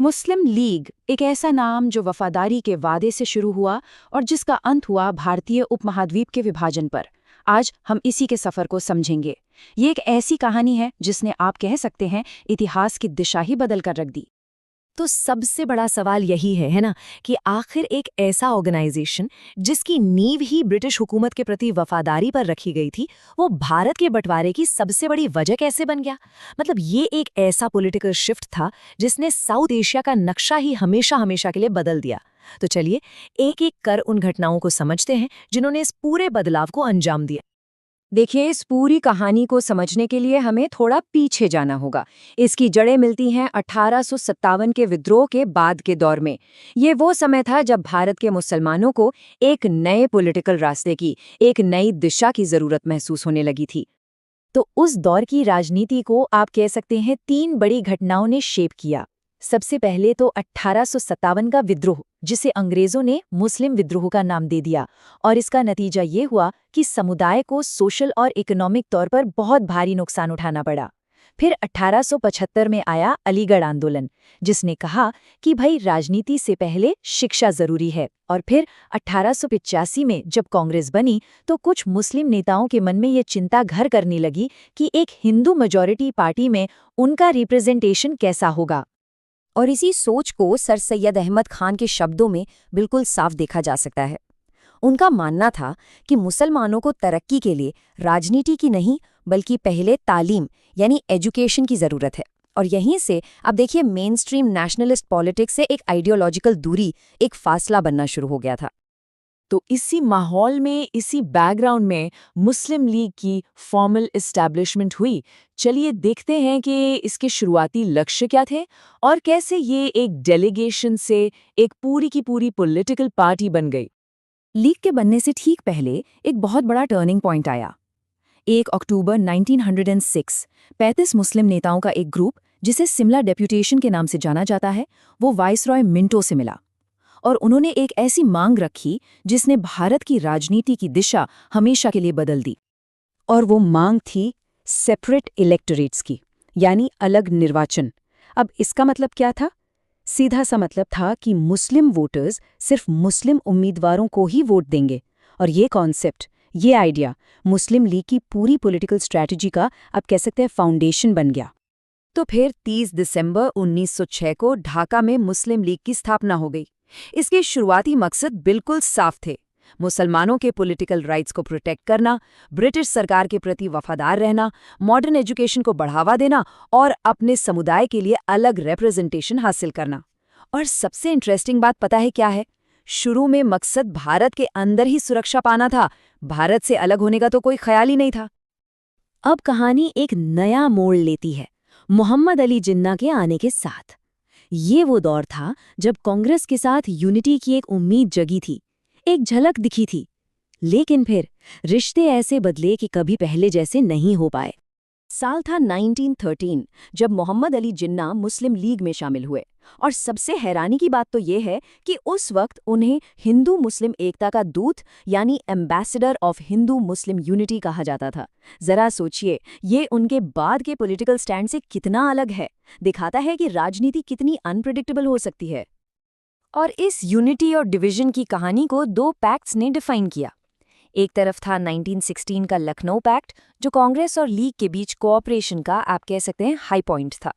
मुस्लिम league एक ऐसा नाम जो वफादारी के वादे से शुरू हुआ और जिसका अंत हुआ भारतीय उपमहाद्वीप के विभाजन पर। आज हम इसी के सफर को समझेंगे। ये एक ऐसी कहानी है जिसने, आप कह सकते हैं, इतिहास की दिशा ही बदल कर रख दी। तो सबसे बड़ा सवाल यही है ना, कि आखिर एक ऐसा ऑर्गेनाइजेशन जिसकी नींव ही ब्रिटिश हुकूमत के प्रति वफादारी पर रखी गई थी, वो भारत के बंटवारे की सबसे बड़ी वजह कैसे बन गया। मतलब ये एक ऐसा पॉलिटिकल शिफ्ट था जिसने साउथ एशिया का नक्शा ही हमेशा हमेशा के लिए बदल दिया। तो चलिए एक एक कर उन घटनाओं को समझते हैं जिन्होंने इस पूरे बदलाव को अंजाम दिया। देखिए, इस पूरी कहानी को समझने के लिए हमें थोड़ा पीछे जाना होगा। इसकी जड़ें मिलती हैं 1857 के विद्रोह के बाद के दौर में। ये वो समय था जब भारत के मुसलमानों को एक नए पॉलिटिकल रास्ते की, एक नई दिशा की जरूरत महसूस होने लगी थी। तो उस दौर की राजनीति को आप कह सकते हैं 3 बड़ी घटनाओं ने शेप किया। सबसे पहले तो 1857 का विद्रोह, जिसे अंग्रेजों ने मुस्लिम विद्रोह का नाम दे दिया, और इसका नतीजा ये हुआ कि समुदाय को सोशल और इकोनॉमिक तौर पर बहुत भारी नुकसान उठाना पड़ा। फिर 1875 में आया अलीगढ़ आंदोलन, जिसने कहा कि भाई राजनीति से पहले शिक्षा जरूरी है। और फिर 1885 में जब कांग्रेस बनी तो कुछ मुस्लिम नेताओं के मन में ये चिंता घर करने लगी कि एक हिंदू मेजॉरिटी पार्टी में उनका रिप्रेजेंटेशन कैसा होगा। और इसी सोच को सर सैयद अहमद खान के शब्दों में बिल्कुल साफ देखा जा सकता है। उनका मानना था कि मुसलमानों को तरक्की के लिए राजनीति की नहीं, बल्कि पहले तालीम यानी एजुकेशन की जरूरत है। और यहीं से अब देखिए मेन स्ट्रीम नेशनलिस्ट पॉलिटिक्स से एक आइडियोलॉजिकल दूरी, एक फासला बनना शुरू हो गया था। तो इसी माहौल में, इसी बैकग्राउंड में मुस्लिम लीग की फॉर्मल एस्टैब्लिशमेंट हुई। चलिए देखते हैं कि इसके शुरुआती लक्ष्य क्या थे और कैसे ये एक डेलीगेशन से एक पूरी की पूरी पॉलिटिकल पार्टी बन गई। लीग के बनने से ठीक पहले एक बहुत बड़ा टर्निंग पॉइंट आया। 1 अक्टूबर 1906 35 मुस्लिम नेताओं का एक ग्रुप, जिसे सिमला डेप्यूटेशन के नाम से जाना जाता है, वो वाइसरॉय मिंटो से मिला। और उन्होंने एक ऐसी मांग रखी जिसने भारत की राजनीति की दिशा हमेशा के लिए बदल दी। और वो मांग थी सेपरेट इलेक्टोरेट्स की, यानी अलग निर्वाचन। अब इसका मतलब क्या था? सीधा सा मतलब था कि मुस्लिम वोटर्स सिर्फ मुस्लिम उम्मीदवारों को ही वोट देंगे। और ये कॉन्सेप्ट, ये आइडिया मुस्लिम लीग की पूरी पॉलिटिकल स्ट्रैटेजी का, आप कह सकते हैं, फाउंडेशन बन गया। तो फिर 30 दिसंबर 1906 को ढाका में मुस्लिम लीग की स्थापना हो गई। इसके शुरुआती मकसद बिल्कुल साफ थे: मुसलमानों के पॉलिटिकल राइट्स को प्रोटेक्ट करना, ब्रिटिश सरकार के प्रति वफादार रहना, मॉडर्न एजुकेशन को बढ़ावा देना और अपने समुदाय के लिए अलग रिप्रेजेंटेशन हासिल करना। और सबसे इंटरेस्टिंग बात पता है क्या है? शुरू में मकसद भारत के अंदर ही सुरक्षा पाना था। भारत से अलग होने का तो कोई ख्याल ही नहीं था। अब कहानी एक नया मोड़ लेती है, मोहम्मद अली जिन्ना के आने के साथ। ये वो दौर था जब कांग्रेस के साथ यूनिटी की एक उम्मीद जगी थी, एक झलक दिखी थी। लेकिन फिर रिश्ते ऐसे बदले कि कभी पहले जैसे नहीं हो पाए। साल था 1913 जब मोहम्मद अली जिन्ना मुस्लिम लीग में शामिल हुए। और सबसे हैरानी की बात तो ये है कि उस वक्त उन्हें हिंदू मुस्लिम एकता का दूत यानी ambassador of Hindu Muslim unity कहा जाता था। जरा सोचिए, ये उनके बाद के पॉलिटिकल स्टैंड से कितना अलग है। दिखाता है कि राजनीति कितनी अनप्रेडिक्टेबल हो सकती है। और इस यूनिटी और डिवीजन की कहानी को 2 पैक्ट्स ने डिफाइन किया। एक तरफ था 1916 का लखनऊ पैक्ट, जो कांग्रेस और लीग के बीच कोऑपरेशन का, आप कह सकते हैं, हाई पॉइंट था।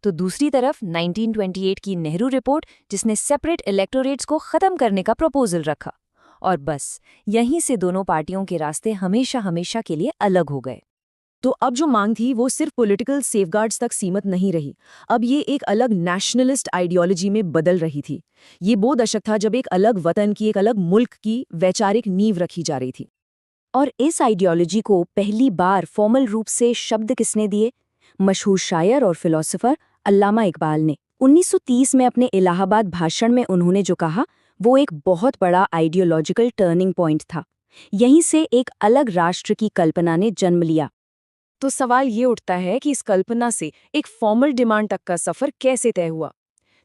तो दूसरी तरफ 1928 की नेहरू रिपोर्ट, जिसने सेपरेट इलेक्टोरेट्स को खत्म करने का प्रपोजल रखा। और बस यहीं से दोनों पार्टियों के रास्ते हमेशा हमेशा के लिए अलग हो गए। तो अब जो मांग थी वो सिर्फ पॉलिटिकल सेफगार्ड्स तक सीमित नहीं रही। अब ये एक अलग नेशनलिस्ट आइडियोलॉजी में बदल रही थी। ये वो दशक था जब एक अलग वतन की, एक अलग मुल्क की वैचारिक नींव रखी जा रही थी। और इस आइडियोलॉजी को पहली बार फॉर्मल रूप से शब्द किसने दिए? मशहूर शायर और फिलोसोफर अल्लामा इकबाल ने 1930 में अपने इलाहाबाद भाषण में उन्होंने जो कहा, वो एक बहुत बड़ा आइडियोलॉजिकल टर्निंग पॉइंट था। यहीं से एक अलग राष्ट्र की कल्पना ने जन्म लिया। तो सवाल ये उठता है कि इस कल्पना से एक फॉर्मल डिमांड तक का सफर कैसे तय हुआ।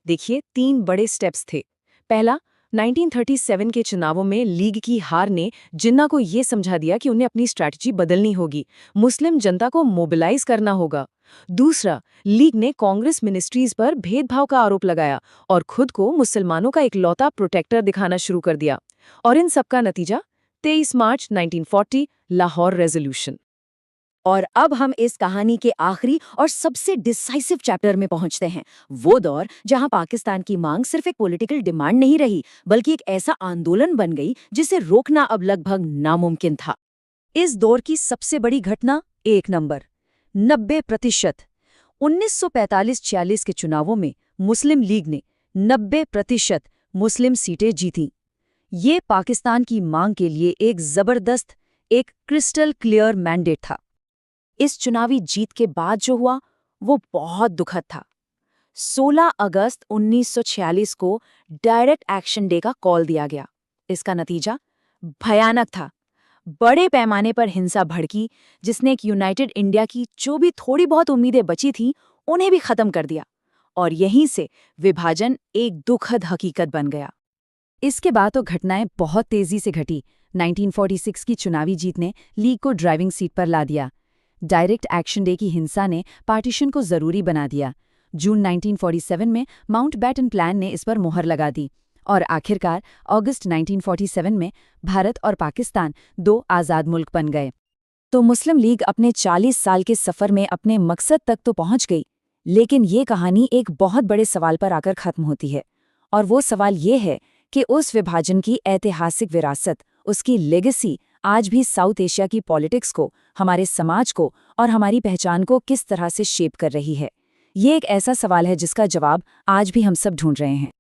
देखिए, 3 बड़े स्टेप्स थे। पहला, 1937 के चुनावों में लीग की हार ने जिन्ना को ये समझा दिया कि उन्हें अपनी स्ट्रैटेजी बदलनी होगी, मुस्लिम जनता को मोबिलाइज करना होगा। दूसरा, लीग ने कांग्रेस मिनिस्ट्रीज पर भेदभाव का आरोप लगाया और खुद को मुसलमानों का इकलौता प्रोटेक्टर दिखाना शुरू कर दिया। और इन सबका नतीजा 23 मार्च 1940 लाहौर रेजोल्यूशन। और अब हम इस कहानी के आखिरी और सबसे डिसाइसिव चैप्टर में पहुंचते हैं, वो दौर जहां पाकिस्तान की मांग सिर्फ एक पॉलिटिकल डिमांड नहीं रही, बल्कि एक ऐसा आंदोलन बन गई जिसे रोकना अब लगभग नामुमकिन था। इस दौर की सबसे बड़ी घटना 1 नंबर 90%। 1945-46 के चुनावों में मुस्लिम लीग ने 90% मुस्लिम सीटें जीतीं। ये पाकिस्तान की मांग के लिए एक जबरदस्त, एक क्रिस्टल क्लियर मैंडेट था। इस चुनावी जीत के बाद जो हुआ वो बहुत दुखद था। 16 अगस्त 1946 को डायरेक्ट एक्शन डे का कॉल दिया गया। इसका नतीजा भयानक था। बड़े पैमाने पर हिंसा भड़की, जिसने एक यूनाइटेड इंडिया की जो भी थोड़ी बहुत उम्मीदें बची थीं उन्हें भी खत्म कर दिया, और यहीं से विभाजन एक दुखद हकीकत बन गया। इसके बाद तो घटनाएं बहुत तेजी से घटी। 1946 की चुनावी जीत ने लीग को ड्राइविंग सीट पर ला दिया। डायरेक्ट एक्शन डे की हिंसा ने पार्टीशन को जरूरी बना दिया। जून 1947 में माउंटबैटन प्लान ने इस पर मोहर लगा दी, और आखिरकार अगस्त 1947 में भारत और पाकिस्तान 2 आज़ाद मुल्क बन गए। तो मुस्लिम लीग अपने 40 साल के सफ़र में अपने मकसद तक तो पहुंच गई, लेकिन ये कहानी एक बहुत बड़े सवाल पर आकर खत्म होती है। और वो सवाल ये है कि उस विभाजन की ऐतिहासिक विरासत, उसकी लेगेसी आज भी साउथ एशिया की पॉलिटिक्स को, हमारे समाज को और हमारी पहचान को किस तरह से शेप कर रही है। ये एक ऐसा सवाल है जिसका जवाब आज भी हम सब ढूंढ रहे हैं।